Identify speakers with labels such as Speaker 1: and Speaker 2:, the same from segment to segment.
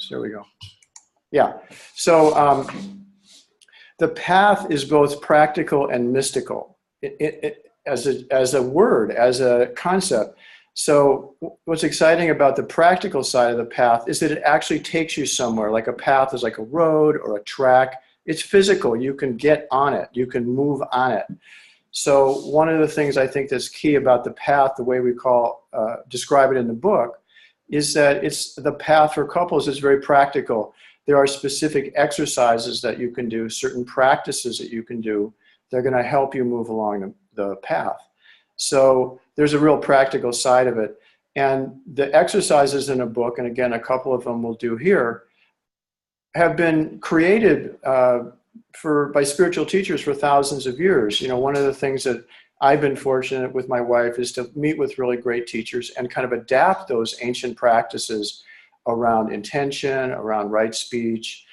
Speaker 1: There we go. Yeah. So the path is both practical and mystical as a word, as a concept. So what's exciting about the practical side of the path is that it actually takes you somewhere. Like a path is like a road or a track. It's physical. You can get on it. You can move on it. So one of the things I think that's key about the path, the way we describe it in the book, is that it's the path for couples is very practical. There are specific exercises that you can do, certain practices that you can do. They're going to help you move along the path. So there's a real practical side of it. And the exercises in a book, and again, a couple of them we'll do here, have been created by spiritual teachers for thousands of years. You know, one of the things that I've been fortunate with my wife is to meet with really great teachers and kind of adapt those ancient practices around intention, around right speech,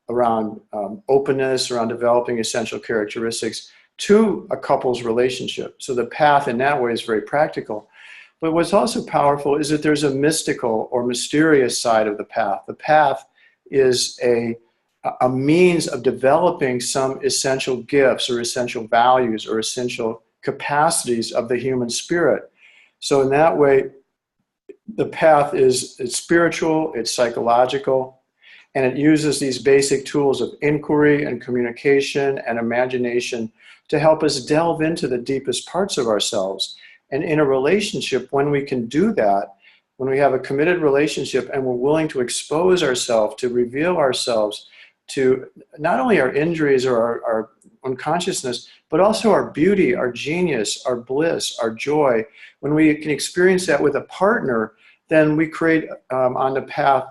Speaker 1: around openness, around developing essential characteristics to a couple's relationship. So the path in that way is very practical. But what's also powerful is that there's a mystical or mysterious side of the path. The path is a means of developing some essential gifts or essential values or essential capacities of the human spirit. So in that way, the path it's spiritual, it's psychological, and it uses these basic tools of inquiry and communication and imagination to help us delve into the deepest parts of ourselves. And in a relationship, when we can do that, when we have a committed relationship and we're willing to expose ourselves, to reveal ourselves to not only our injuries or our unconsciousness, but also our beauty, our genius, our bliss, our joy, when we can experience that with a partner, then we create on the path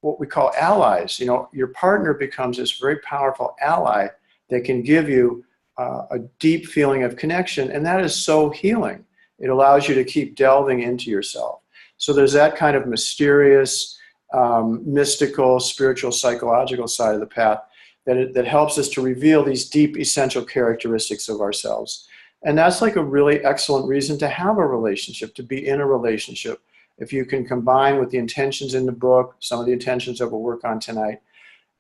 Speaker 1: what we call allies. You know, your partner becomes this very powerful ally that can give you a deep feeling of connection, and that is so healing. It allows you to keep delving into yourself. So there's that kind of mysterious, mystical, spiritual, psychological side of the path that helps us to reveal these deep, essential characteristics of ourselves. And that's like a really excellent reason to have a relationship, to be in a relationship. If you can combine with the intentions in the book, some of the intentions that we'll work on tonight,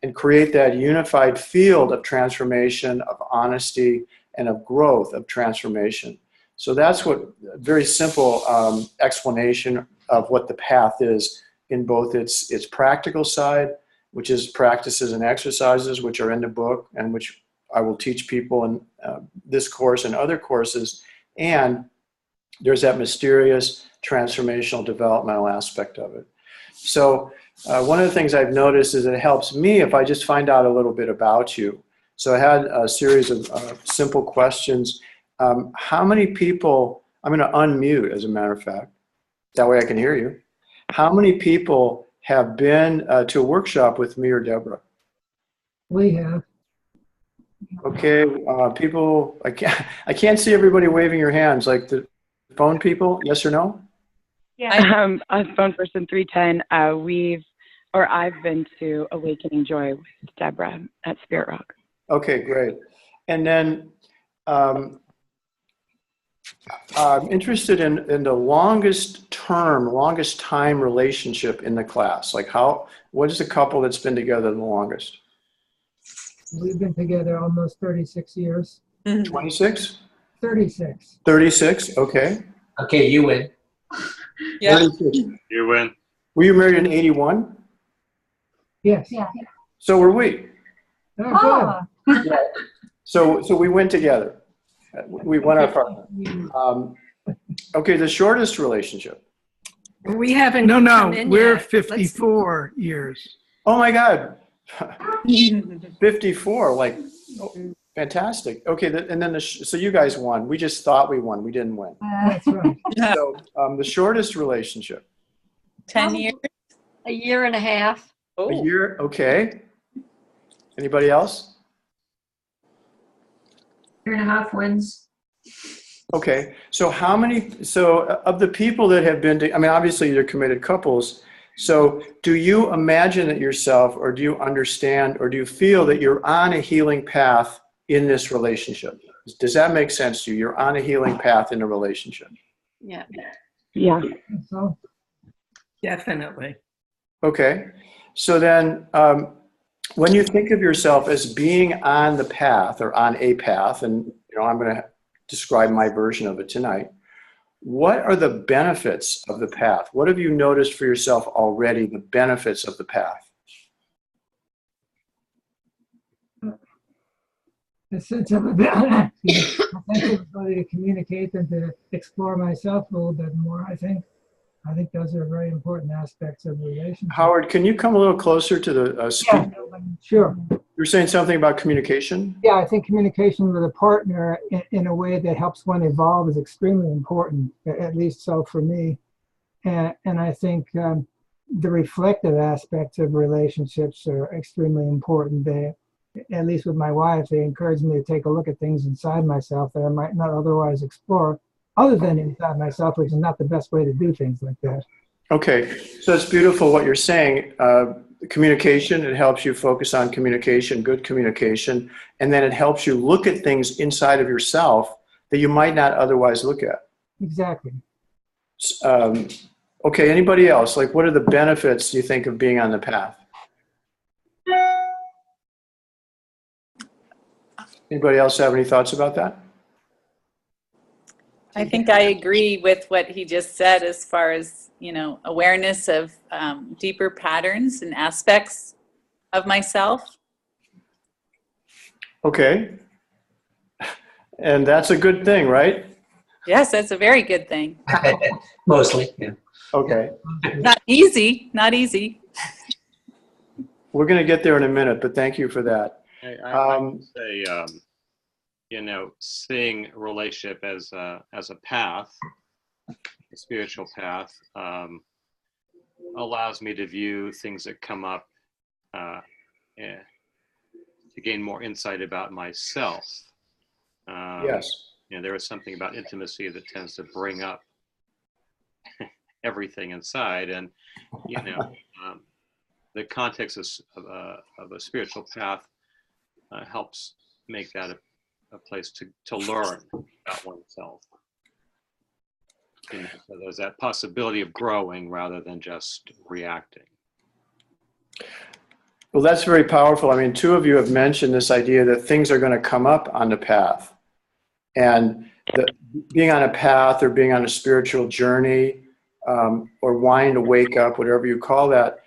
Speaker 1: and create that unified field of transformation, of honesty, and of growth, of transformation. So that's what a very simple explanation of what the path is in both its practical side, which is practices and exercises, which are in the book and which I will teach people in this course and other courses. And there's that mysterious transformational developmental aspect of it. So one of the things I've noticed is it helps me if I just find out a little bit about you. So I had a series of simple questions. How many people, I'm going to unmute as a matter of fact, that way I can hear you. How many people have been to a workshop with me or Deborah?
Speaker 2: We have.
Speaker 1: Okay, people, I can't see everybody waving your hands, like the phone people, yes or no?
Speaker 3: Yeah. Phone person 310, I've been to Awakening Joy with Deborah at Spirit Rock.
Speaker 1: Okay, great. And then I'm interested in the longest time relationship in the class. Like what is the couple that's been together the longest?
Speaker 2: We've been together almost 36 years.
Speaker 1: 26?
Speaker 2: 36.
Speaker 1: 36, okay.
Speaker 4: Okay, you win.
Speaker 5: Yeah.
Speaker 1: 36.
Speaker 5: You win.
Speaker 1: Were you married in 81?
Speaker 2: Yes.
Speaker 6: Yeah.
Speaker 1: So were we.
Speaker 2: Oh, good.
Speaker 1: Yeah. So we went together. We went our partner. Okay, the shortest relationship.
Speaker 7: We haven't.
Speaker 6: No,
Speaker 7: We're
Speaker 6: yet.
Speaker 7: 54 years.
Speaker 1: Oh my God. 54, like, fantastic. Okay, and then so you guys won. We just thought we won. We didn't win.
Speaker 2: That's right.
Speaker 1: So the shortest relationship.
Speaker 5: 10 years.
Speaker 6: A year and a half.
Speaker 5: Oh.
Speaker 1: A year, okay. Anybody else?
Speaker 6: Year and a half wins.
Speaker 1: Okay, so of the people that have been to, I mean, obviously you're committed couples, so do you imagine it yourself, or do you understand, or do you feel that you're on a healing path in this relationship? Does that make sense to you? You're on a healing path in a relationship.
Speaker 6: Yeah.
Speaker 3: Yeah.
Speaker 2: So,
Speaker 7: Definitely.
Speaker 1: Okay. So then, when you think of yourself as being on the path or on a path, and I'm going to describe my version of it tonight, what are the benefits of the path? What have you noticed for yourself already, the benefits of the path?
Speaker 2: The sense of ability, the sense of ability to communicate and to explore myself a little bit more. I think those are very important aspects of the relationship.
Speaker 1: Howard, can you come a little closer to the speaker?
Speaker 2: Yeah, sure.
Speaker 1: You're saying something about communication?
Speaker 2: Yeah, I think communication with a partner in a way that helps one evolve is extremely important, at least so for me. And I think the reflective aspects of relationships are extremely important. They, at least with my wife, they encourage me to take a look at things inside myself that I might not otherwise explore, other than inside myself, which is not the best way to do things like that.
Speaker 1: Okay, so it's beautiful what you're saying. Communication, it helps you focus on communication, good communication, and then it helps you look at things inside of yourself that you might not otherwise look at.
Speaker 2: Exactly.
Speaker 1: Okay, anybody else? Like, what are the benefits, you think, of being on the path? Anybody else have any thoughts about that?
Speaker 5: I think I agree with what he just said as far as, awareness of deeper patterns and aspects of myself.
Speaker 1: Okay. And that's a good thing, right?
Speaker 5: Yes, that's a very good thing.
Speaker 4: Mostly, yeah.
Speaker 1: Okay.
Speaker 5: Not easy, not easy.
Speaker 1: We're going to get there in a minute, but thank you for that.
Speaker 8: I would say, seeing a relationship as a path, a spiritual path, allows me to view things that come up to gain more insight about myself.
Speaker 1: Yes.
Speaker 8: There is something about intimacy that tends to bring up everything inside, and the context of a spiritual path helps make that a place to learn about oneself. So there's that possibility of growing rather than just reacting.
Speaker 1: Well, that's very powerful. I mean, two of you have mentioned this idea that things are going to come up on the path. And being on a path or being on a spiritual journey or wanting to wake up, whatever you call that,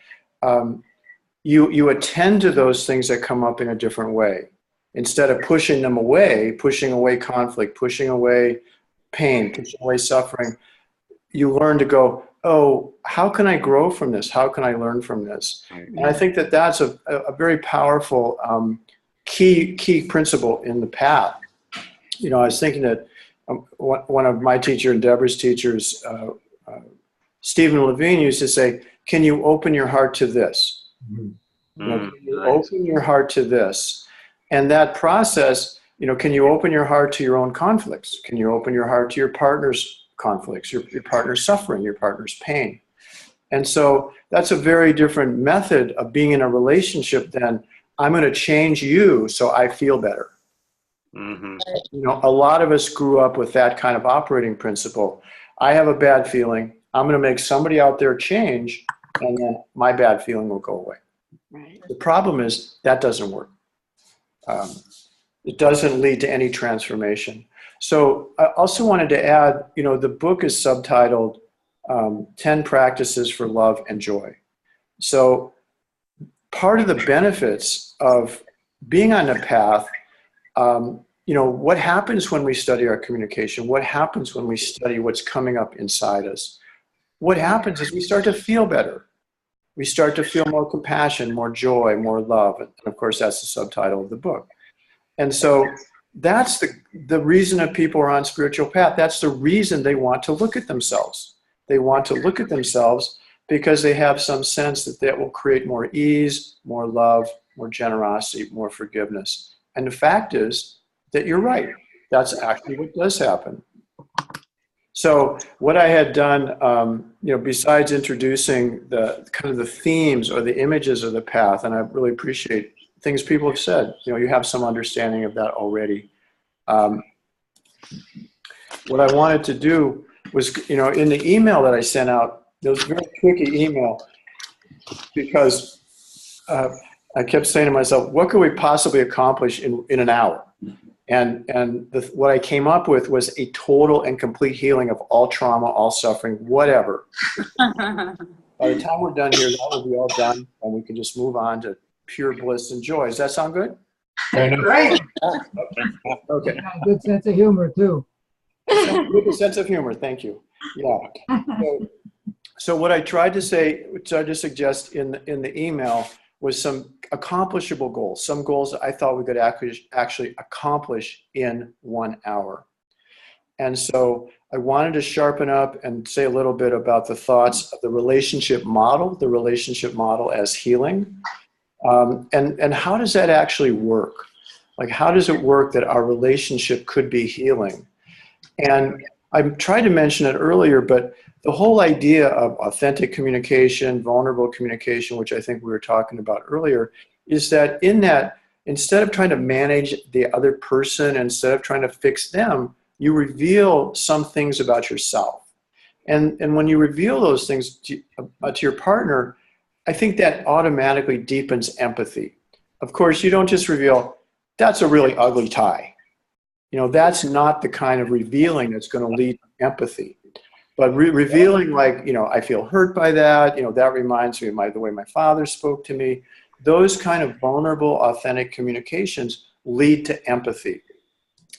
Speaker 1: you attend to those things that come up in a different way. Instead of pushing them away, pushing away conflict, pushing away pain, pushing away suffering, you learn to go, oh, how can I grow from this? How can I learn from this? And I think that that's a very powerful key principle in the path. I was thinking that one of my teacher and Deborah's teachers, Stephen Levine, used to say, can you open your heart to this? Can you open your heart to this? And that process, can you open your heart to your own conflicts? Can you open your heart to your partner's conflicts, your partner's suffering, your partner's pain? And so that's a very different method of being in a relationship than I'm going to change you so I feel better.
Speaker 8: Mm-hmm.
Speaker 1: A lot of us grew up with that kind of operating principle. I have a bad feeling. I'm going to make somebody out there change, and then my bad feeling will go away.
Speaker 3: Right.
Speaker 1: The problem is that doesn't work. It doesn't lead to any transformation. So I also wanted to add, the book is subtitled 10 Practices for Love and Joy. So part of the benefits of being on a path, what happens when we study our communication? What happens when we study what's coming up inside us? What happens is we start to feel better. We start to feel more compassion, more joy, more love. And of course, that's the subtitle of the book. And so that's the reason that people are on spiritual path. That's the reason they want to look at themselves. They want to look at themselves because they have some sense that will create more ease, more love, more generosity, more forgiveness. And the fact is that you're right. That's actually what does happen. So what I had done, besides introducing the kind of the themes or the images of the path, and I really appreciate things people have said, you have some understanding of that already. What I wanted to do was, in the email that I sent out, it was a very tricky email. because I kept saying to myself, what could we possibly accomplish in an hour? And what I came up with was a total and complete healing of all trauma, all suffering, whatever. By the time we're done here, that will be all done, and we can just move on to pure bliss and joy. Does that sound good?
Speaker 6: Right.
Speaker 1: Okay.
Speaker 2: Yeah, good sense of humor too.
Speaker 1: With a sense of humor, thank you. Yeah. So what I tried to suggest in the email was some accomplishable goals, some goals that I thought we could actually accomplish in 1 hour. And so I wanted to sharpen up and say a little bit about the thoughts of the relationship model as healing. And how does that actually work? Like, how does it work that our relationship could be healing? And I tried to mention it earlier, but the whole idea of authentic communication, vulnerable communication, which I think we were talking about earlier, is that in that, instead of trying to manage the other person, instead of trying to fix them, you reveal some things about yourself. And when you reveal those things to your partner, I think that automatically deepens empathy. Of course, you don't just reveal, that's a really ugly tie. You know, that's not the kind of revealing that's going to lead to empathy. But revealing, like, you know, I feel hurt by that, you know, that reminds me of the way my father spoke to me. Those kind of vulnerable, authentic communications lead to empathy.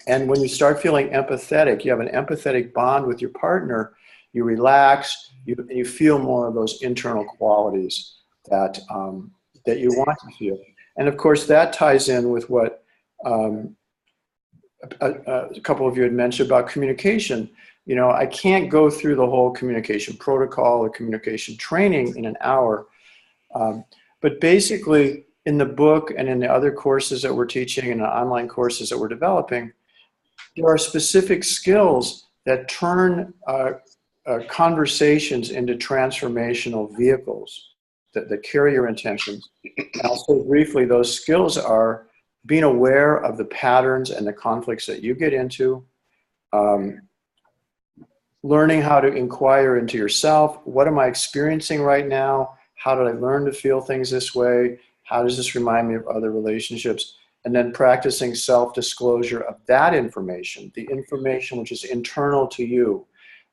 Speaker 1: And when you start feeling empathetic, you have an empathetic bond with your partner, you relax, you feel more of those internal qualities that you want to feel. And of course, that ties in with what a couple of you had mentioned about communication. You know, I can't go through the whole communication protocol or communication training in an hour. But basically, in the book and in the other courses that we're teaching and the online courses that we're developing, there are specific skills that turn conversations into transformational vehicles that carry your intentions. And I'll say briefly, those skills are being aware of the patterns and the conflicts that you get into, learning how to inquire into yourself. What am I experiencing right now? How did I learn to feel things this way? How does this remind me of other relationships? And then practicing self-disclosure of that information, the information which is internal to you.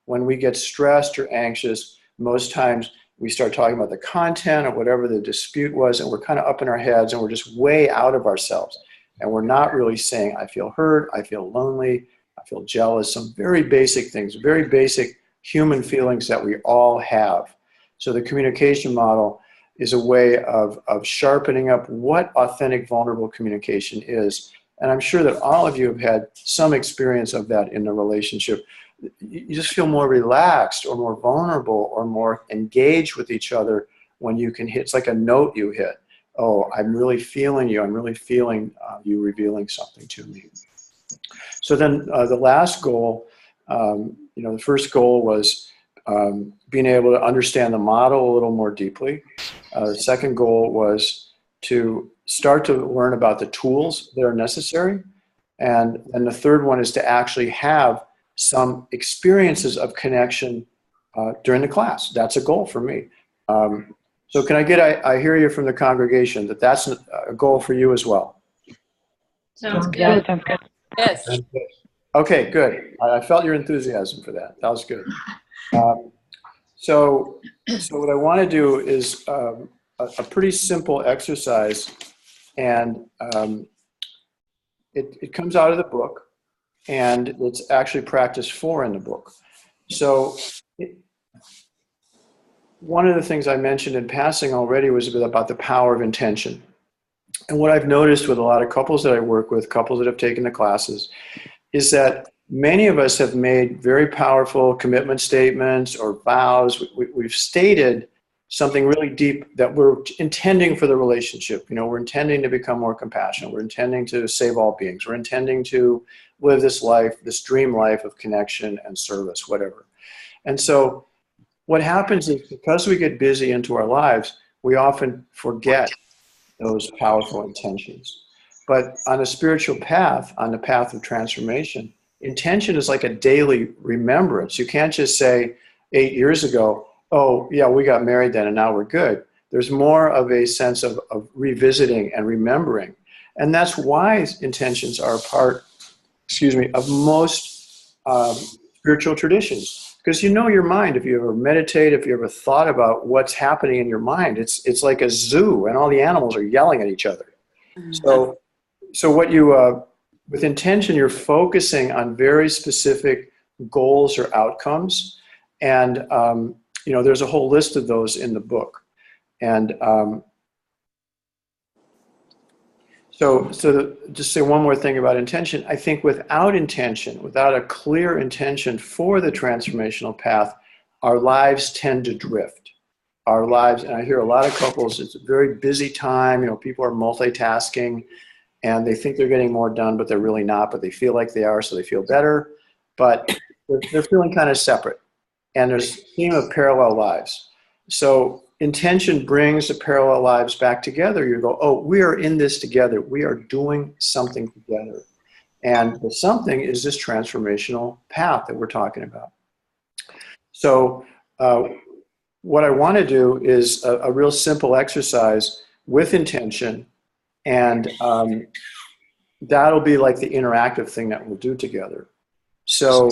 Speaker 1: When we get stressed or anxious, most times we start talking about the content or whatever the dispute was, and we're kind of up in our heads and we're just way out of ourselves. And we're not really saying, I feel hurt, I feel lonely, I feel jealous, some very basic things, very basic human feelings that we all have. So the communication model is a way of sharpening up what authentic, vulnerable communication is. And I'm sure that all of you have had some experience of that in the relationship. You just feel more relaxed or more vulnerable or more engaged with each other when you can hit, it's like a note you hit. Oh, I'm really feeling you. I'm really feeling you revealing something to me. So then the last goal, the first goal was being able to understand the model a little more deeply. The second goal was to start to learn about the tools that are necessary. And the third one is to actually have some experiences of connection during the class. That's a goal for me. So can I get, I hear you from the congregation that that's a goal for you as well.
Speaker 6: Sounds
Speaker 3: Yeah,
Speaker 6: good.
Speaker 3: sounds good.
Speaker 5: Yes.
Speaker 1: Okay, good. I felt your enthusiasm for that. That was good. So what I want to do is a pretty simple exercise, and it comes out of the book, and it's actually practice 4 in the book. So one of the things I mentioned in passing already was a bit about the power of intention. And what I've noticed with a lot of couples that I work with, couples that have taken the classes, is that many of us have made very powerful commitment statements or vows. We've stated something really deep that we're intending for the relationship. You know, we're intending to become more compassionate. We're intending to save all beings. We're intending to live this life, this dream life of connection and service, whatever. And so what happens is, because we get busy into our lives, we often forget those powerful intentions. But on a spiritual path, on the path of transformation, intention is like a daily remembrance. You can't just say 8 years ago, oh, yeah, we got married then and now we're good. There's more of a sense of revisiting and remembering. And that's why intentions are a part, of most spiritual traditions. Because you know your mind, if you ever meditate, if you ever thought about what's happening in your mind, it's like a zoo and all the animals are yelling at each other. So what you, with intention, you're focusing on very specific goals or outcomes. And, there's a whole list of those in the book. And so just say one more thing about intention. I think without intention, without a clear intention for the transformational path, our lives tend to drift. Our lives, and I hear a lot of couples, it's a very busy time, people are multitasking and they think they're getting more done, but they're really not, but they feel like they are, so they feel better, but they're feeling kind of separate. And there's a theme of parallel lives. So intention brings the parallel lives back together. You go, oh, we are in this together. We are doing something together. And the something is this transformational path that we're talking about. So what I want to do is a real simple exercise with intention. And that'll be like the interactive thing that we'll do together. So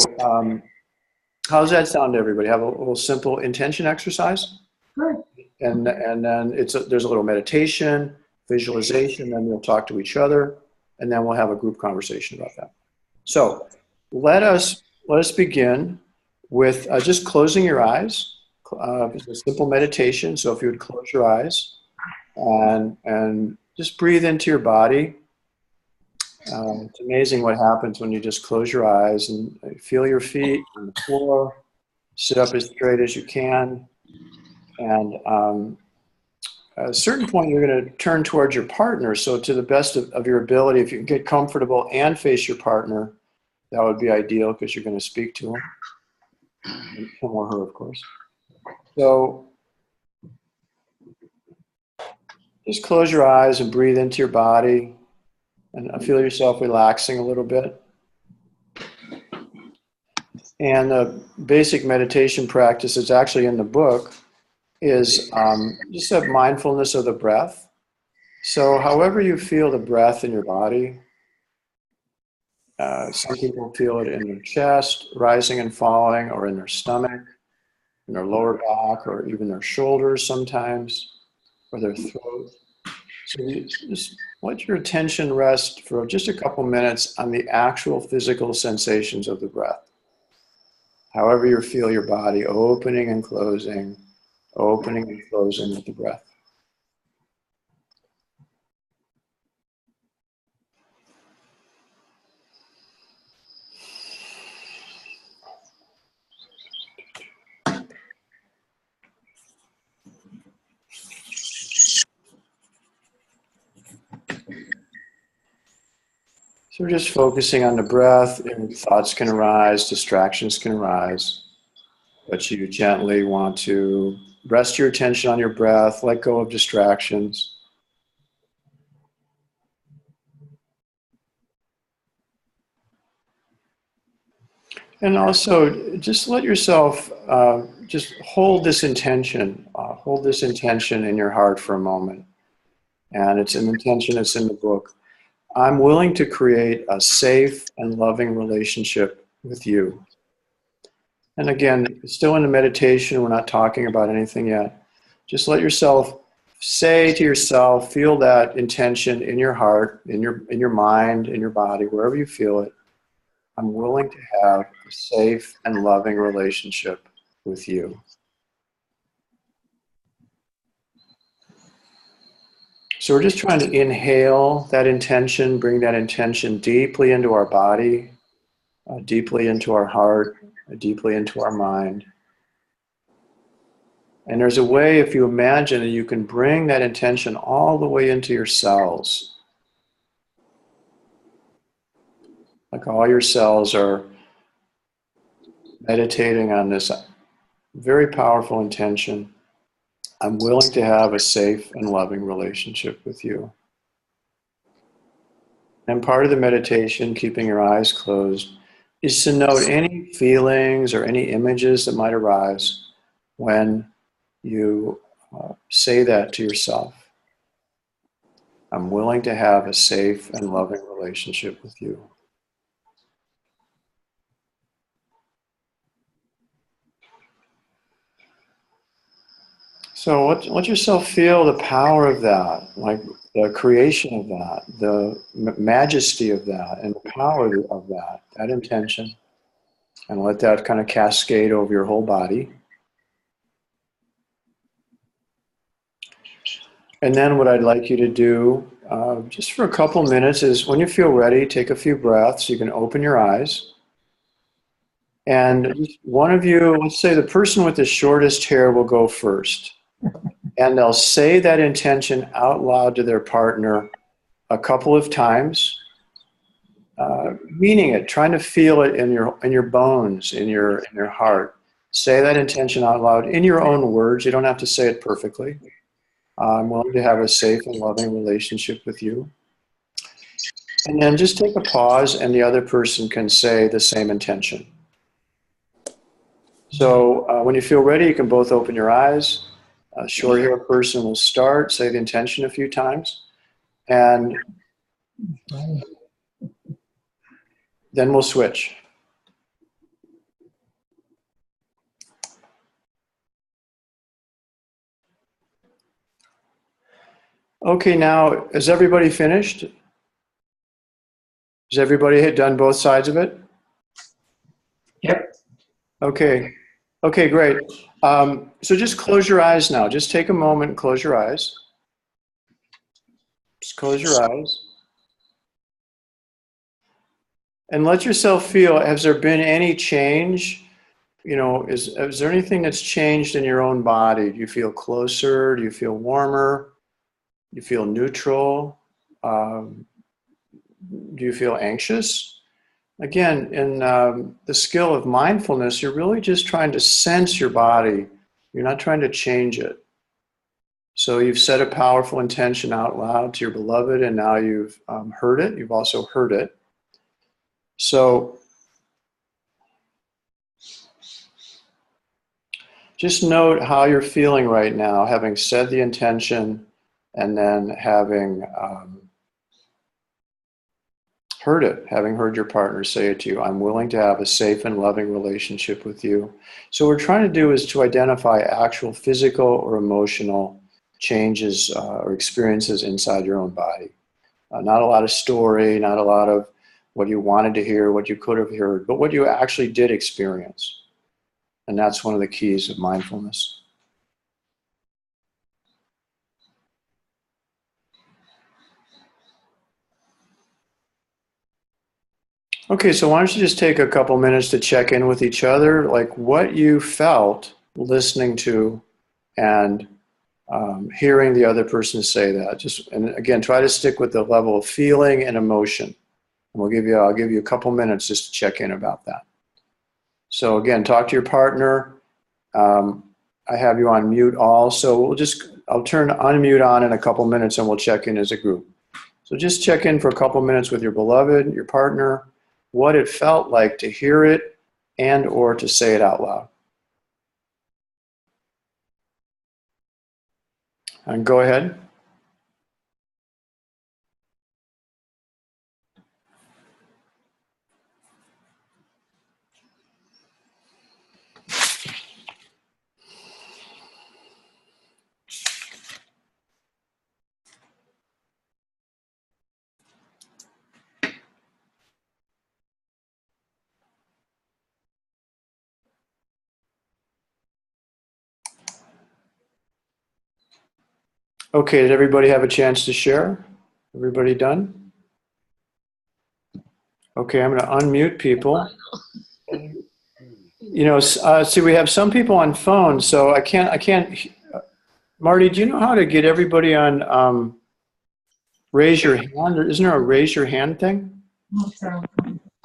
Speaker 1: how does that sound to everybody? Have a little simple intention exercise?
Speaker 2: Good.
Speaker 1: And then there's a little meditation, visualization, then we'll talk to each other, and then we'll have a group conversation about that. So let us begin with just closing your eyes. It's a simple meditation, so if you would close your eyes and just breathe into your body. It's amazing what happens when you just close your eyes and feel your feet on the floor, sit up as straight as you can. And at a certain point, you're going to turn towards your partner. So to the best of your ability, if you can get comfortable and face your partner, that would be ideal because you're going to speak to him or her, of course. So just close your eyes and breathe into your body and feel yourself relaxing a little bit. And the basic meditation practice that's actually in the book is just have mindfulness of the breath. So however you feel the breath in your body, some people feel it in their chest, rising and falling, or in their stomach, in their lower back, or even their shoulders sometimes, or their throat. So you just let your attention rest for just a couple minutes on the actual physical sensations of the breath. However you feel your body opening and closing with the breath. So we're just focusing on the breath, and thoughts can arise, distractions can arise, but you gently want to rest your attention on your breath, let go of distractions. And also just let yourself just hold this intention in your heart for a moment. And it's an intention that's in the book. I'm willing to create a safe and loving relationship with you. And again, still in the meditation, we're not talking about anything yet. Just let yourself say to yourself, feel that intention in your heart, in your mind, in your body, wherever you feel it. I'm willing to have a safe and loving relationship with you. So we're just trying to inhale that intention, bring that intention deeply into our body, deeply into our heart, deeply into our mind. And there's a way, if you imagine, that you can bring that intention all the way into your cells. Like all your cells are meditating on this very powerful intention. I'm willing to have a safe and loving relationship with you. And part of the meditation, keeping your eyes closed, is to note any feelings or any images that might arise when you say that to yourself. I'm willing to have a safe and loving relationship with you. So let yourself feel the power of that, like the creation of that, the majesty of that, and the power of that intention. And let that kind of cascade over your whole body. And then what I'd like you to do, just for a couple minutes, is when you feel ready, take a few breaths. You can open your eyes. And one of you, let's say the person with the shortest hair will go first. And they'll say that intention out loud to their partner a couple of times, meaning it, trying to feel it in your bones, in your heart. Say that intention out loud in your own words. You don't have to say it perfectly. I'm willing to have a safe and loving relationship with you. And then just take a pause, and the other person can say the same intention. So when you feel ready, you can both open your eyes. A short hair person will start, say the intention a few times, and then we'll switch. Okay, now, is everybody finished? Has everybody done both sides of it?
Speaker 4: Yep.
Speaker 1: Okay. Okay, great. So just close your eyes now. Just take a moment and close your eyes. Just close your eyes. And let yourself feel, has there been any change? You know, is there anything that's changed in your own body? Do you feel closer? Do you feel warmer? Do you feel neutral? Do you feel anxious? Again, in the skill of mindfulness, you're really just trying to sense your body. You're not trying to change it. So you've set a powerful intention out loud to your beloved, and now you've heard it. You've also heard it. So just note how you're feeling right now, having said the intention and then having heard it, having heard your partner say it to you. I'm willing to have a safe and loving relationship with you. So what we're trying to do is to identify actual physical or emotional changes or experiences inside your own body. Not a lot of story, not a lot of what you wanted to hear, what you could have heard, but what you actually did experience. And that's one of the keys of mindfulness. Okay, so why don't you just take a couple minutes to check in with each other, like what you felt listening to and hearing the other person say that. And again, try to stick with the level of feeling and emotion. And I'll give you a couple minutes just to check in about that. So again, talk to your partner. I have you on mute all, so I'll turn unmute on in a couple minutes and we'll check in as a group. So just check in for a couple minutes with your beloved, your partner, what it felt like to hear it and or to say it out loud. And go ahead. Okay, did everybody have a chance to share? Everybody done? Okay, I'm going to unmute people. You know, see, we have some people on phone, so I can't. Marty, do you know how to get everybody on raise your hand? Or isn't there a raise your hand thing?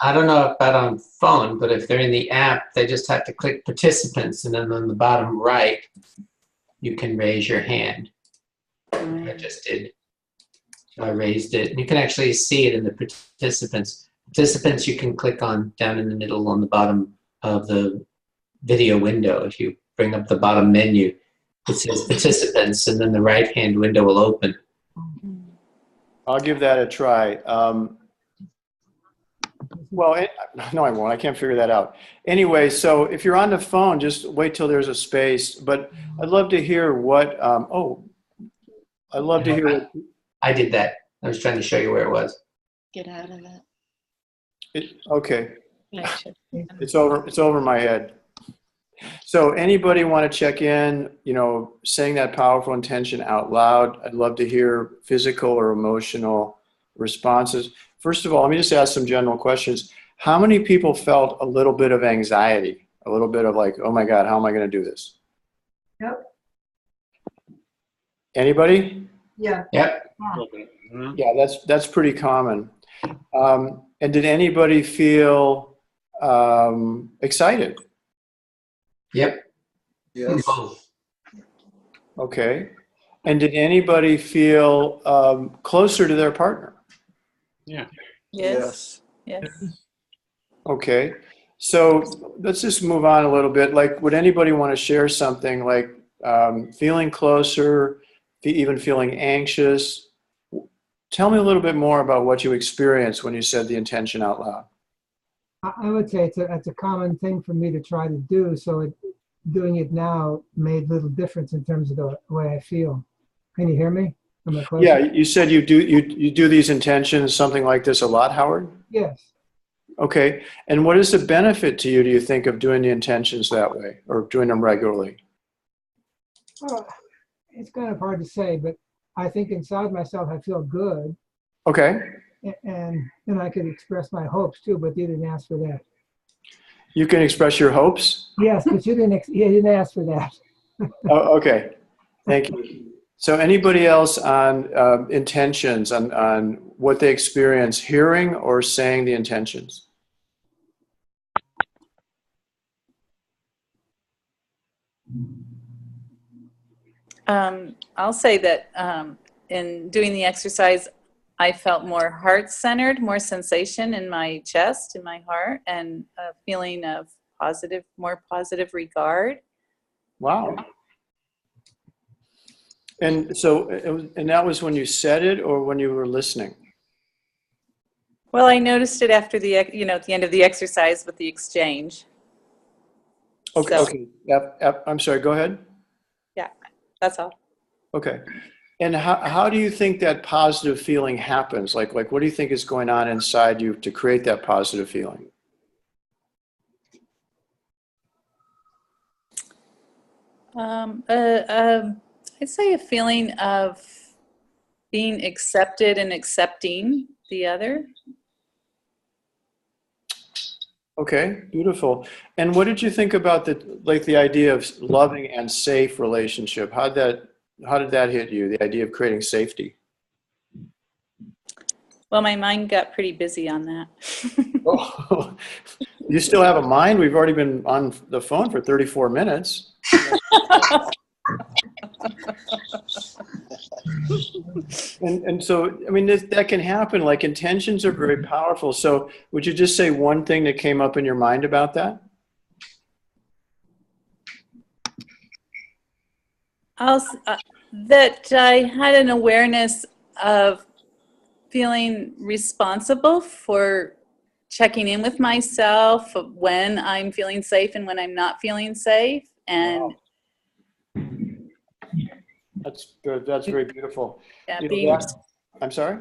Speaker 4: I don't know about on phone, but if they're in the app, they just have to click participants, and then on the bottom right, you can raise your hand. I just did. So I raised it. And you can actually see it in the participants. Participants you can click on down in the middle on the bottom of the video window. If you bring up the bottom menu, It says participants, and then the right-hand window will open.
Speaker 1: I'll give that a try. Well, no, I won't. I can't figure that out. Anyway, so if you're on the phone, just wait till there's a space. But I'd love to hear what, I'd love to hear what,
Speaker 4: I did that. I was trying to show you where it was.
Speaker 6: Get out of it.
Speaker 1: okay. It's over my head. So anybody want to check in, saying that powerful intention out loud? I'd love to hear physical or emotional responses. First of all, let me just ask some general questions. How many people felt a little bit of anxiety? A little bit of like, oh my God, how am I going to do this?
Speaker 6: Yep.
Speaker 1: Anybody?
Speaker 6: Yeah.
Speaker 4: Yep.
Speaker 8: Mhm.
Speaker 1: Yeah, that's pretty common. And did anybody feel excited?
Speaker 4: Yep.
Speaker 9: Yes.
Speaker 4: Both.
Speaker 1: Okay. And did anybody feel closer to their partner?
Speaker 8: Yeah.
Speaker 5: Yes. Yes.
Speaker 1: Okay. So let's just move on a little bit. Like, would anybody want to share something like feeling closer, even feeling anxious? Tell me a little bit more about what you experienced when you said the intention out loud.
Speaker 2: I would say it's a common thing for me to try to do. So doing it now made little difference in terms of the way I feel. Can you hear me? Am I close?
Speaker 1: Yeah, you said you do these intentions, something like this a lot, Howard?
Speaker 2: Yes.
Speaker 1: Okay. And what is the benefit to you, do you think, of doing the intentions that way or doing them regularly?
Speaker 2: Well, it's kind of hard to say, but I think inside myself I feel good,
Speaker 1: Okay.
Speaker 2: and I could express my hopes too. But you didn't ask for that.
Speaker 1: You can express your hopes?
Speaker 2: Yes, but you didn't ask for that.
Speaker 1: Oh, okay. Thank you. So anybody else on intentions, on what they experience hearing or saying the intentions?
Speaker 5: I'll say that in doing the exercise, I felt more heart-centered, more sensation in my chest, in my heart, and a feeling of more positive regard.
Speaker 1: Wow. And so, and that was when you said it or when you were listening?
Speaker 5: Well, I noticed it after at the end of the exercise with the exchange.
Speaker 1: Okay.
Speaker 5: So-
Speaker 1: Okay. Yep. I'm sorry. Go ahead.
Speaker 5: That's all.
Speaker 1: Okay. And how do you think that positive feeling happens? Like what do you think is going on inside you to create that positive feeling?
Speaker 5: I'd say a feeling of being accepted and accepting the other.
Speaker 1: Okay, beautiful. And what did you think about the idea of loving and safe relationship? How did that hit you? The idea of creating safety.
Speaker 5: Well, my mind got pretty busy on that.
Speaker 1: Oh, you still have a mind? We've already been on the phone for 34 minutes. And so, I mean, that can happen. Like, intentions are very powerful. So would you just say one thing that came up in your mind about that?
Speaker 5: That I had an awareness of feeling responsible for checking in with myself when I'm feeling safe and when I'm not feeling safe. And
Speaker 1: That's good. That's very beautiful.
Speaker 5: yeah,
Speaker 1: I'm sorry?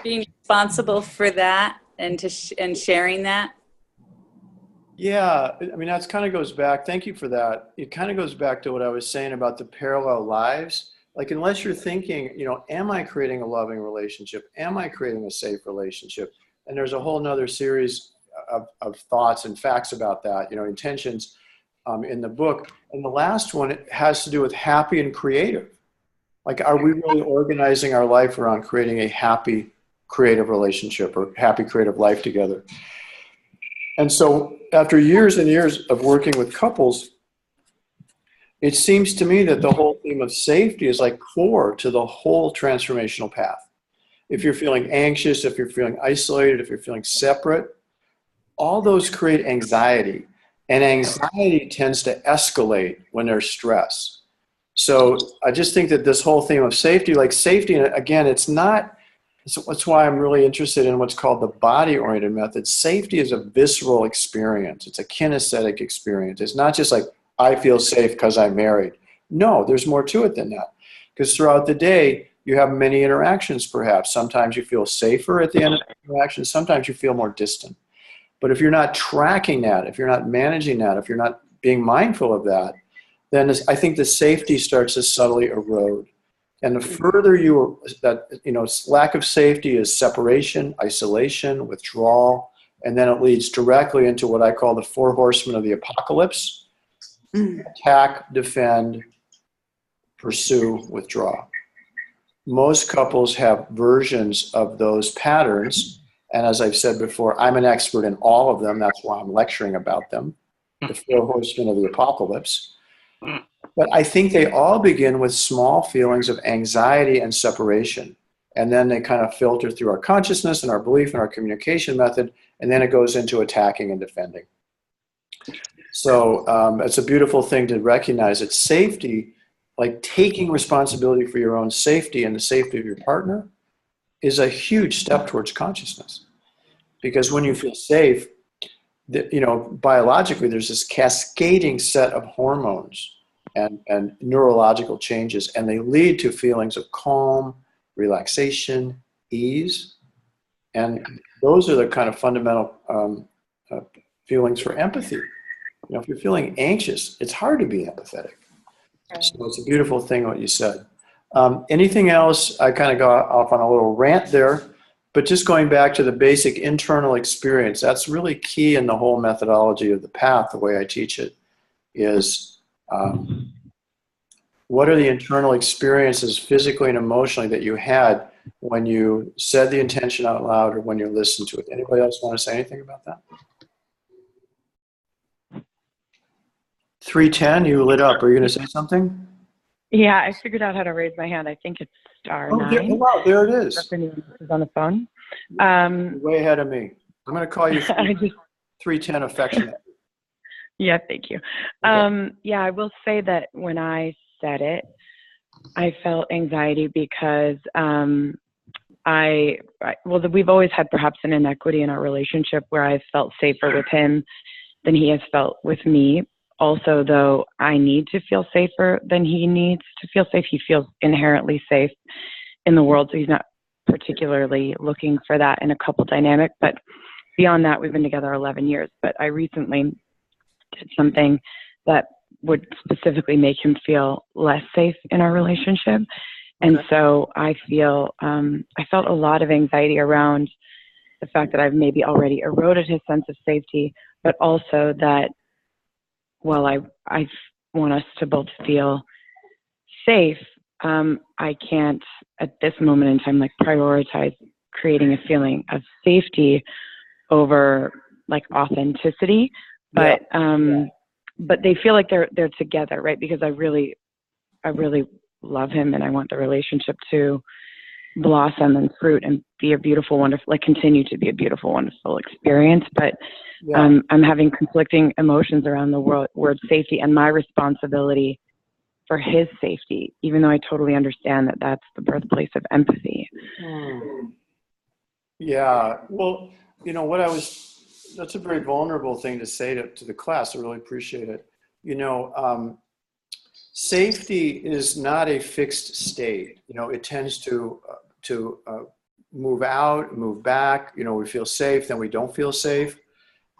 Speaker 5: being responsible for that and and sharing that.
Speaker 1: Yeah, I mean, that kind of goes back. Thank you for that. It kind of goes back to what I was saying about the parallel lives. Like, unless you're thinking, am I creating a loving relationship? Am I creating a safe relationship? And there's a whole nother series of thoughts and facts about that, intentions in the book. And the last one, it has to do with happy and creative. Like, are we really organizing our life around creating a happy, creative relationship or happy, creative life together? And so after years and years of working with couples, it seems to me that the whole theme of safety is like core to the whole transformational path. If you're feeling anxious, if you're feeling isolated, if you're feeling separate, all those create anxiety. And anxiety tends to escalate when there's stress. So I just think that this whole theme of safety, like safety, again, it's not, that's why I'm really interested in what's called the body-oriented method. Safety is a visceral experience. It's a kinesthetic experience. It's not just like, I feel safe because I'm married. No, there's more to it than that. Because throughout the day, you have many interactions perhaps. Sometimes you feel safer at the end of the interaction. Sometimes you feel more distant. But if you're not tracking that, if you're not managing that, if you're not being mindful of that, then I think the safety starts to subtly erode. And the further lack of safety is separation, isolation, withdrawal, and then it leads directly into what I call the 4 horsemen of the apocalypse. Attack, defend, pursue, withdraw. Most couples have versions of those patterns. And as I've said before, I'm an expert in all of them. That's why I'm lecturing about them. The 4 horsemen of the apocalypse. But I think they all begin with small feelings of anxiety and separation. And then they kind of filter through our consciousness and our belief and our communication method. And then it goes into attacking and defending. So it's a beautiful thing to recognize that safety, like taking responsibility for your own safety and the safety of your partner, is a huge step towards consciousness. Because when you feel safe, biologically, there's this cascading set of hormones and neurological changes, and they lead to feelings of calm, relaxation, ease. And those are the kind of fundamental feelings for empathy. If you're feeling anxious, it's hard to be empathetic. So it's a beautiful thing what you said. Anything else? I kind of got off on a little rant there, but just going back to the basic internal experience, that's really key in the whole methodology of the path, the way I teach it, is what are the internal experiences physically and emotionally that you had when you said the intention out loud or when you listened to it? Anybody else want to say anything about that? 310, you lit up. Are you going to say something?
Speaker 3: Yeah, I figured out how to raise my hand. I think it's star 9.
Speaker 1: Wow, there it is.
Speaker 3: If anyone is on the phone.
Speaker 1: You're way ahead of me. I'm going to call you 310 affectionate.
Speaker 3: Yeah, thank you.
Speaker 1: Okay.
Speaker 3: Yeah, I will say that when I said it, I felt anxiety because we've always had perhaps an inequity in our relationship where I felt safer with him than he has felt with me. Also, though, I need to feel safer than he needs to feel safe. He feels inherently safe in the world, so he's not particularly looking for that in a couple dynamic. But beyond that, we've been together 11 years. But I recently did something that would specifically make him feel less safe in our relationship. And so I felt a lot of anxiety around the fact that I've maybe already eroded his sense of safety, but also that while I want us to both feel safe, I can't at this moment in time prioritize creating a feeling of safety over authenticity. But but they feel like they're together, right? Because I really love him and I want the relationship to blossom and fruit and be a beautiful, wonderful, continue to be a beautiful, wonderful experience. But I'm having conflicting emotions around the word safety and my responsibility for his safety, even though I totally understand that that's the birthplace of empathy.
Speaker 1: Yeah, well, that's a very vulnerable thing to say to the class. I really appreciate it. Safety is not a fixed state. It tends to move out, move back. We feel safe, then we don't feel safe.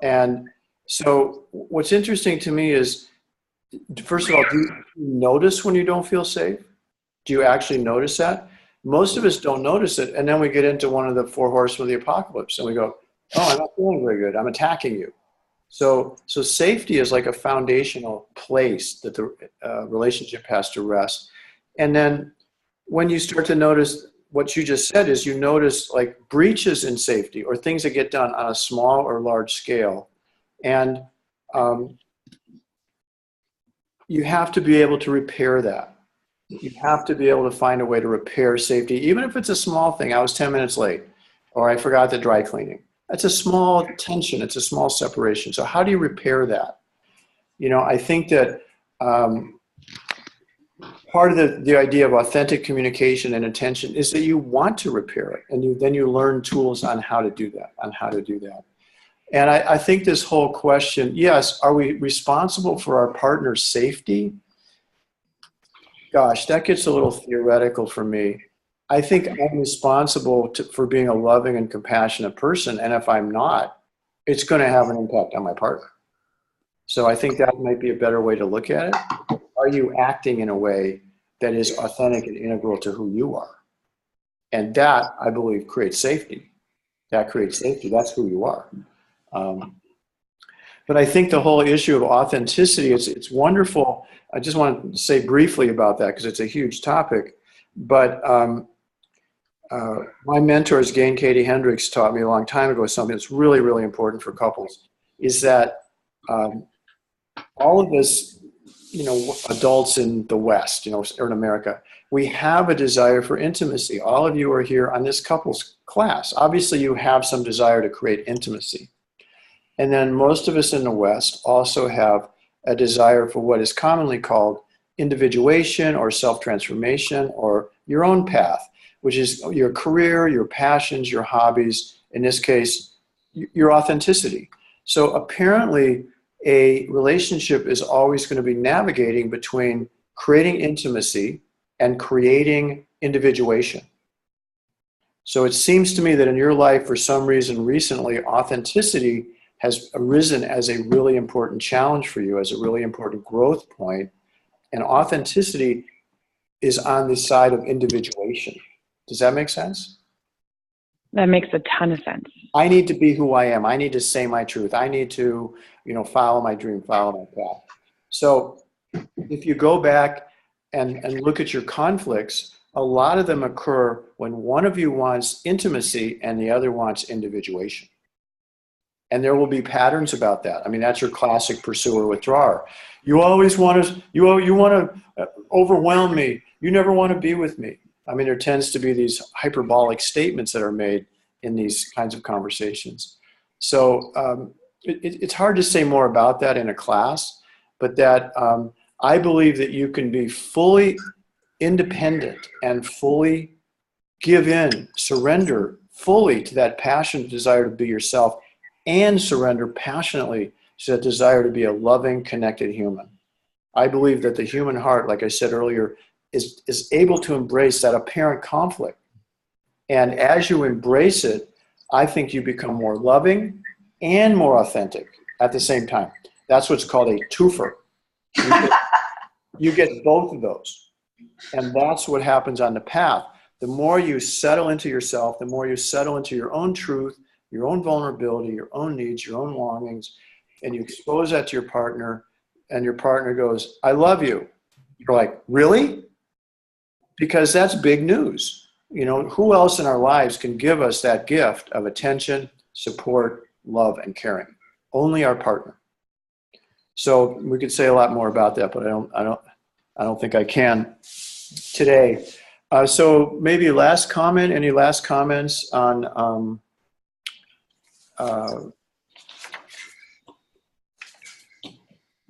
Speaker 1: And so what's interesting to me is, first of all, do you notice when you don't feel safe? Do you actually notice that? Most of us don't notice it. And then we get into one of the 4 horsemen of the apocalypse and we go, oh, I'm not feeling very good. I'm attacking you. So safety is like a foundational place that the relationship has to rest. And then when you start to notice what you just said is you notice breaches in safety or things that get done on a small or large scale. And you have to be able to repair that. You have to be able to find a way to repair safety, even if it's a small thing. I was 10 minutes late, or I forgot the dry cleaning. That's a small tension. It's a small separation. So how do you repair that? I think that part of the idea of authentic communication and attention is that you want to repair it, and then you learn tools on how to do that. And I think this whole question, yes, are we responsible for our partner's safety? Gosh, that gets a little theoretical for me. I think I'm responsible for being a loving and compassionate person, and if I'm not, it's going to have an impact on my partner. So I think that might be a better way to look at it. Are you acting in a way that is authentic and integral to who you are? And that, I believe, creates safety. That creates safety. That's who you are. But I think the whole issue of authenticity, it's wonderful. I just want to say briefly about that because it's a huge topic. But my mentors, Gay and Katie Hendricks, taught me a long time ago something that's really, really important for couples, is that all of us, adults in the West, or in America, we have a desire for intimacy. All of you are here on this couples class. Obviously, you have some desire to create intimacy. And then most of us in the West also have a desire for what is commonly called individuation or self-transformation or your own path, which is your career, your passions, your hobbies, in this case, your authenticity. So apparently, a relationship is always going to be navigating between creating intimacy and creating individuation. So it seems to me that in your life, for some reason recently, authenticity has arisen as a really important challenge for you, as a really important growth point. And authenticity is on the side of individuation. Does that make sense?
Speaker 3: That makes a ton of sense.
Speaker 1: I need to be who I am. I need to say my truth. I need to, follow my dream, follow my path. So if you go back and look at your conflicts, a lot of them occur when one of you wants intimacy and the other wants individuation. And there will be patterns about that. I mean, that's your classic pursuer withdrawer. You always want to, you want to overwhelm me. You never want to be with me. I mean, there tends to be these hyperbolic statements that are made in these kinds of conversations. So it's hard to say more about that in a class, but that I believe that you can be fully independent and fully give in, surrender fully to that passionate desire to be yourself, and surrender passionately to that desire to be a loving, connected human. I believe that the human heart, like I said earlier, is able to embrace that apparent conflict. And as you embrace it, I think you become more loving and more authentic at the same time. That's what's called a twofer. You get both of those. And that's what happens on the path. The more you settle into yourself, the more you settle into your own truth, your own vulnerability, your own needs, your own longings, and you expose that to your partner, and your partner goes, I love you. You're like, really? Because that's big news. Who else in our lives can give us that gift of attention, support, love, and caring? Only our partner. So we could say a lot more about that, but I don't think I can today. So maybe last comment, any last comments on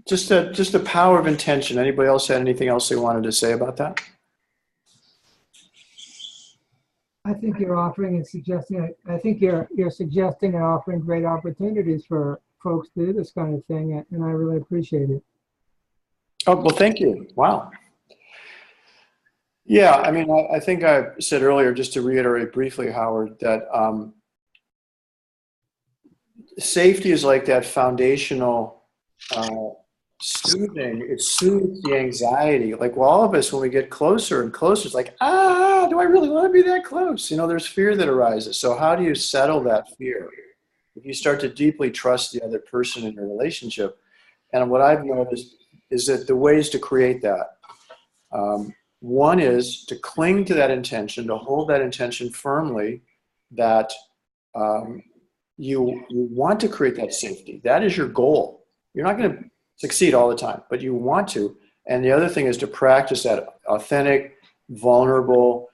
Speaker 1: just the power of intention. Anybody else had anything else they wanted to say about that?
Speaker 2: I think you're offering and suggesting, I think you're suggesting and offering great opportunities for folks to do this kind of thing, and I really appreciate it.
Speaker 1: Oh, well, thank you. Wow. Yeah, I mean, I think I said earlier, just to reiterate briefly, Howard, that safety is like that foundational soothing. It soothes the anxiety. Like, well, all of us, when we get closer and closer, it's like, do I really want to be that close? There's fear that arises. So how do you settle that fear? If you start to deeply trust the other person in your relationship, and what I've noticed is that the ways to create that, one is to cling to that intention, to hold that intention firmly, that you want to create that safety. That is your goal. You're not going to succeed all the time, but you want to. And the other thing is to practice that authentic, vulnerable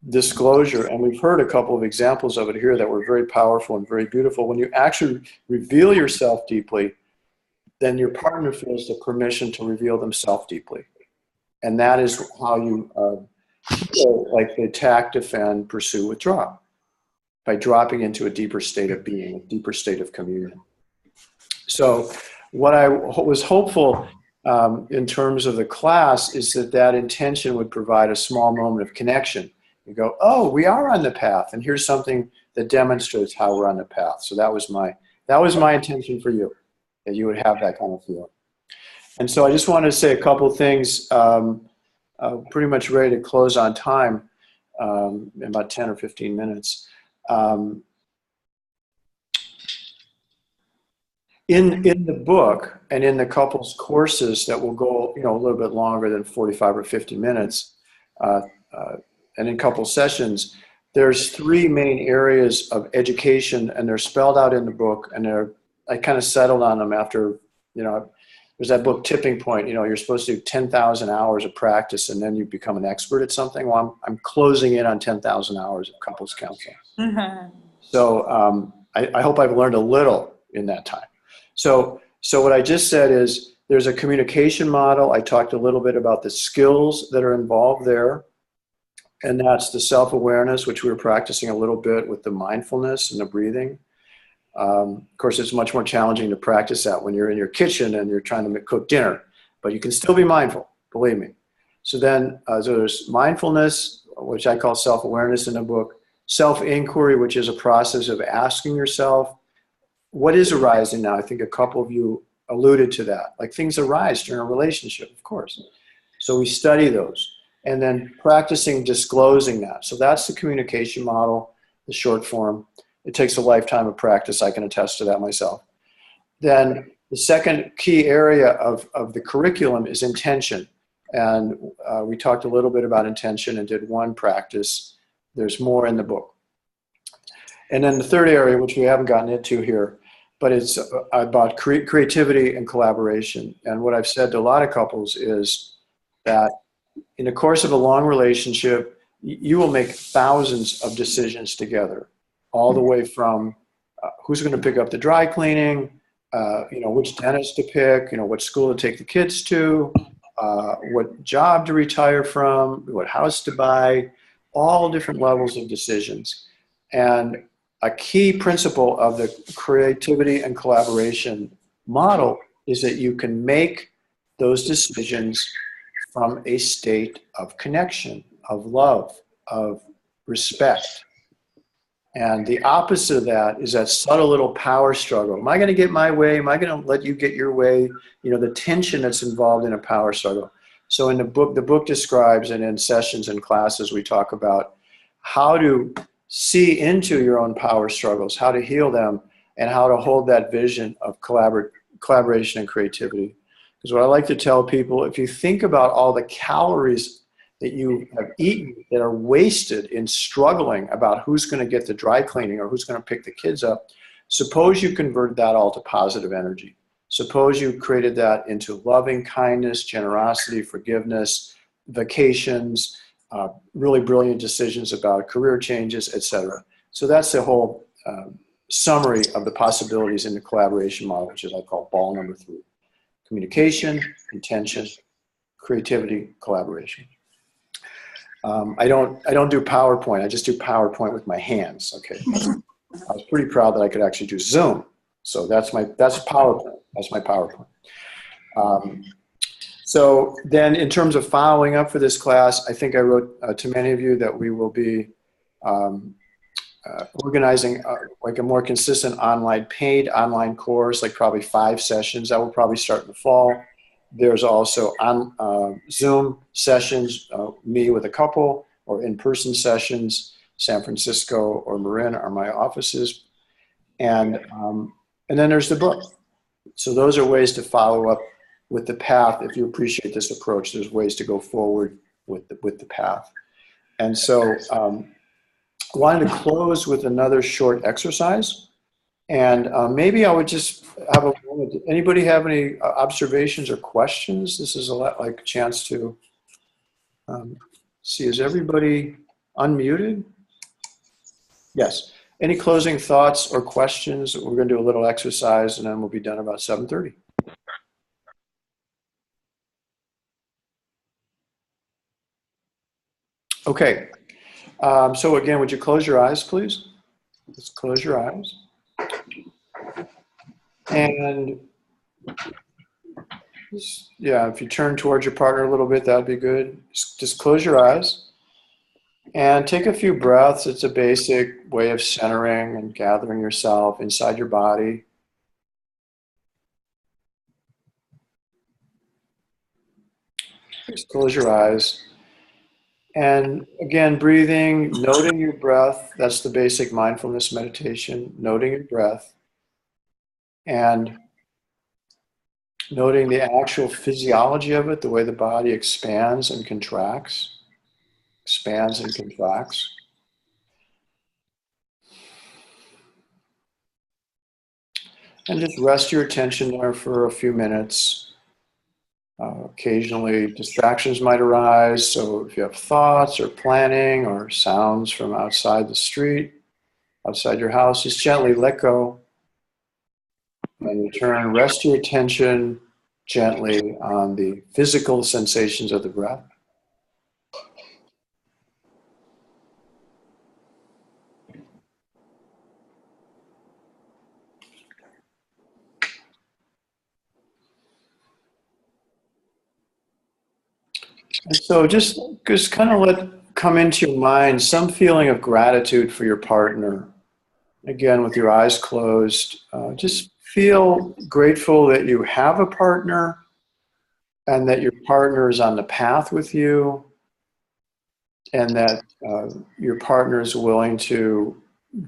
Speaker 1: disclosure. And we've heard a couple of examples of it here that were very powerful and very beautiful. When you actually reveal yourself deeply, then your partner feels the permission to reveal themselves deeply. And that is how you feel like the attack, defend, pursue, withdraw, by dropping into a deeper state of being, a deeper state of communion. So what I was hopeful in terms of the class is that intention would provide a small moment of connection. You go, oh, we are on the path, and here's something that demonstrates how we're on the path. So that was my intention for you, that you would have that kind of feeling. And so I just wanted to say a couple things, pretty much ready to close on time, in about 10 or 15 minutes. In the book and in the couples courses that will go, a little bit longer than 45 or 50 minutes, and in couple sessions, there's 3 main areas of education, and they're spelled out in the book, and I kind of settled on them after, there's that book Tipping Point, you're supposed to do 10,000 hours of practice and then you become an expert at something. Well, I'm closing in on 10,000 hours of couples counseling. So I hope I've learned a little in that time. So what I just said is there's a communication model. I talked a little bit about the skills that are involved there. And that's the self-awareness, which we were practicing a little bit with the mindfulness and the breathing. Of course, it's much more challenging to practice that when you're in your kitchen and you're trying to cook dinner, but you can still be mindful, believe me. So then there's mindfulness, which I call self-awareness in the book, self-inquiry, which is a process of asking yourself, what is arising now? I think a couple of you alluded to that. Like things arise during a relationship, of course. So we study those. And then practicing disclosing that. So that's the communication model, the short form. It takes a lifetime of practice. I can attest to that myself. Then the second key area of the curriculum is intention. And we talked a little bit about intention and did one practice. There's more in the book. And then the third area, which we haven't gotten into here, but it's about creativity and collaboration. And what I've said to a lot of couples is that in the course of a long relationship, you will make thousands of decisions together, all the way from who's going to pick up the dry cleaning, which dentist to pick, what school to take the kids to, what job to retire from, what house to buy, all different levels of decisions. And a key principle of the creativity and collaboration model is that you can make those decisions from a state of connection, of love, of respect. And the opposite of that is that subtle little power struggle. Am I going to get my way? Am I going to let you get your way? The tension that's involved in a power struggle. So in the book describes, and in sessions and classes, we talk about how to see into your own power struggles, how to heal them, and how to hold that vision of collaboration and creativity. Because what I like to tell people, if you think about all the calories that you have eaten that are wasted in struggling about who's going to get the dry cleaning or who's going to pick the kids up, suppose you converted that all to positive energy. Suppose you created that into loving kindness, generosity, forgiveness, vacations, really brilliant decisions about career changes, etc. So that's the whole summary of the possibilities in the collaboration model, which is I call ball number 3. Communication, intention, creativity, collaboration. I don't do PowerPoint. I just do PowerPoint with my hands. Okay. I was pretty proud that I could actually do Zoom. So that's PowerPoint. That's my PowerPoint. So then, in terms of following up for this class, I think I wrote to many of you that we will be organizing like a more consistent paid online course, like probably 5 sessions. That will probably start in the fall. There's also on Zoom sessions, me with a couple, or in-person sessions. San Francisco or Marin are my offices, and then there's the book. So those are ways to follow up with the path. If you appreciate this approach, there's ways to go forward with the path. And so I wanted to close with another short exercise. And maybe I would just have a moment. Anybody have any observations or questions? This is a lot like a chance to see, is everybody unmuted? Yes. Any closing thoughts or questions? We're going to do a little exercise and then we'll be done about 7:30. Okay. So again, would you close your eyes, please? Just close your eyes. And yeah, if you turn towards your partner a little bit, that'd be good. Just close your eyes and take a few breaths. It's a basic way of centering and gathering yourself inside your body. Just close your eyes. And again, breathing, noting your breath. That's the basic mindfulness meditation, noting your breath. And noting the actual physiology of it, the way the body expands and contracts, expands and contracts. And just rest your attention there for a few minutes. Occasionally distractions might arise, so if you have thoughts or planning or sounds from outside the street, outside your house, just gently let go and return. Rest your attention gently on the physical sensations of the breath. And so just kind of let come into your mind some feeling of gratitude for your partner. Again, with your eyes closed, just feel grateful that you have a partner and that your partner is on the path with you and that your partner is willing to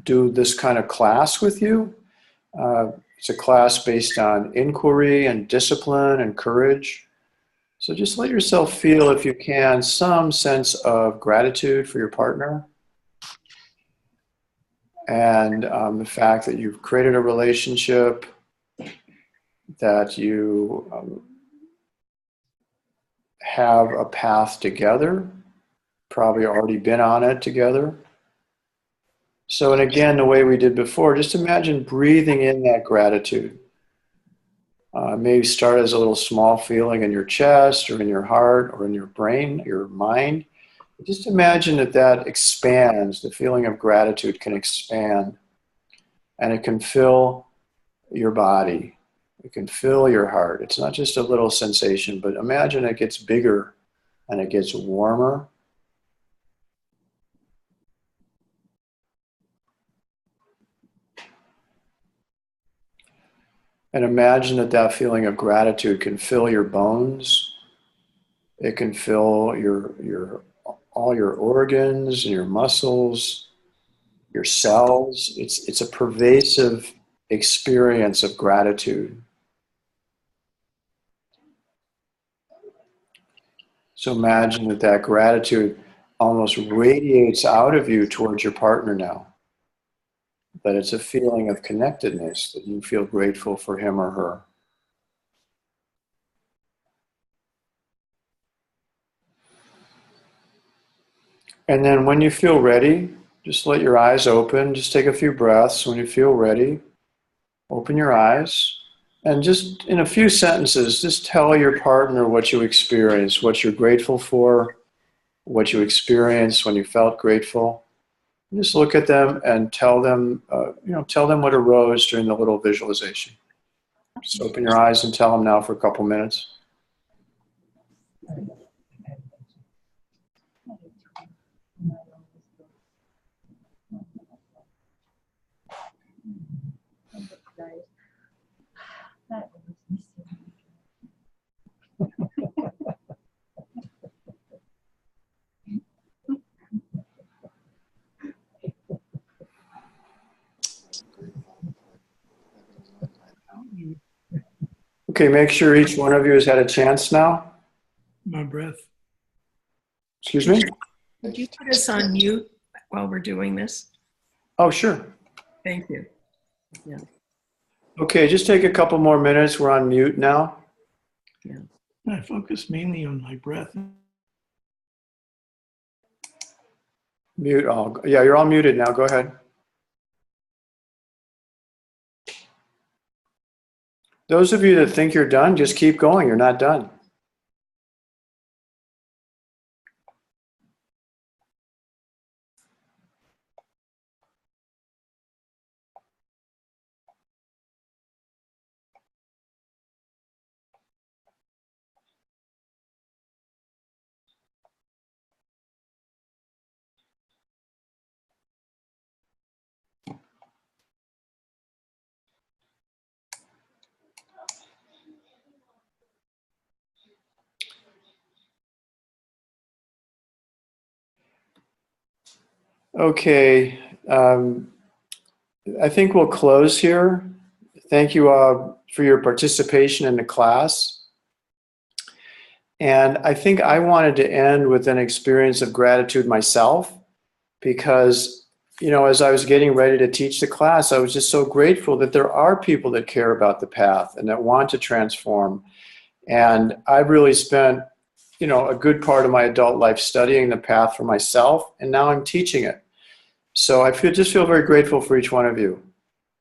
Speaker 1: do this kind of class with you. It's a class based on inquiry and discipline and courage. So just let yourself feel, if you can, some sense of gratitude for your partner and the fact that you've created a relationship, that you have a path together, probably already been on it together. So, and again, the way we did before, just imagine breathing in that gratitude. Maybe start as a little small feeling in your chest or in your heart or in your brain, your mind. Just imagine that that expands, the feeling of gratitude can expand and it can fill your body. It can fill your heart. It's not just a little sensation, but imagine it gets bigger and it gets warmer. And imagine that that feeling of gratitude can fill your bones. It can fill all your organs and your muscles, your cells. It's a pervasive experience of gratitude. So imagine that that gratitude almost radiates out of you towards your partner now. That it's a feeling of connectedness, that you feel grateful for him or her. And then when you feel ready, just let your eyes open. Just take a few breaths. When you feel ready, open your eyes. And just in a few sentences, just tell your partner what you experienced, what you're grateful for, what you experienced when you felt grateful. Just look at them and tell them, tell them what arose during the little visualization. Just open your eyes and tell them now for a couple minutes. Okay, make sure each one of you has had a chance now.
Speaker 7: My breath.
Speaker 1: Excuse me?
Speaker 7: Would you put us on mute while we're doing this?
Speaker 1: Oh, sure.
Speaker 7: Thank you. Yeah.
Speaker 1: Okay, just take a couple more minutes. We're on mute now.
Speaker 7: Yeah.
Speaker 9: I focus mainly on my breath.
Speaker 1: Mute all. Yeah, you're all muted now. Go ahead. Those of you that think you're done, just keep going. You're not done. Okay. I think we'll close here. Thank you for your participation in the class. And I think I wanted to end with an experience of gratitude myself, because, you know, as I was getting ready to teach the class, I was just so grateful that there are people that care about the path and that want to transform. And I've really spent, you know, a good part of my adult life studying the path for myself, and now I'm teaching it. So I just feel very grateful for each one of you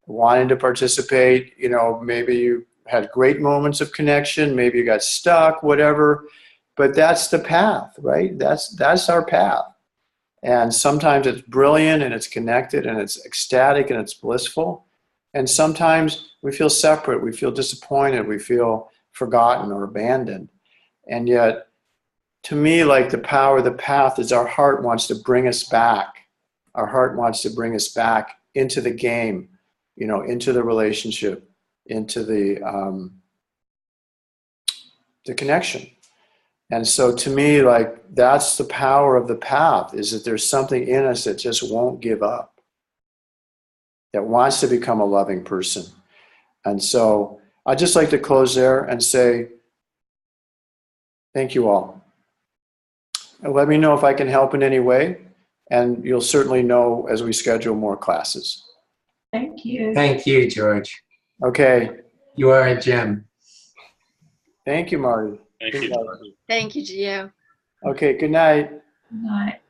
Speaker 1: wanting to participate. You know, maybe you had great moments of connection, maybe you got stuck, whatever, but that's the path, right? That's our path. And sometimes it's brilliant and it's connected and it's ecstatic and it's blissful. And sometimes we feel separate, we feel disappointed, we feel forgotten or abandoned. And yet, to me, like, the power of the path is our heart wants to bring us back. Our heart wants to bring us back into the game, you know, into the relationship, into the connection. And so to me, like, that's the power of the path, is that there's something in us that just won't give up, that wants to become a loving person. And so I'd just like to close there and say, thank you all. And let me know if I can help in any way, and you'll certainly know as we schedule more classes.
Speaker 7: Thank you.
Speaker 4: Thank you, George.
Speaker 1: Okay.
Speaker 4: You are a gem.
Speaker 1: Thank you, Marty.
Speaker 8: Thank you.
Speaker 6: Thank you, Gio.
Speaker 1: Okay, good night.
Speaker 7: Good night.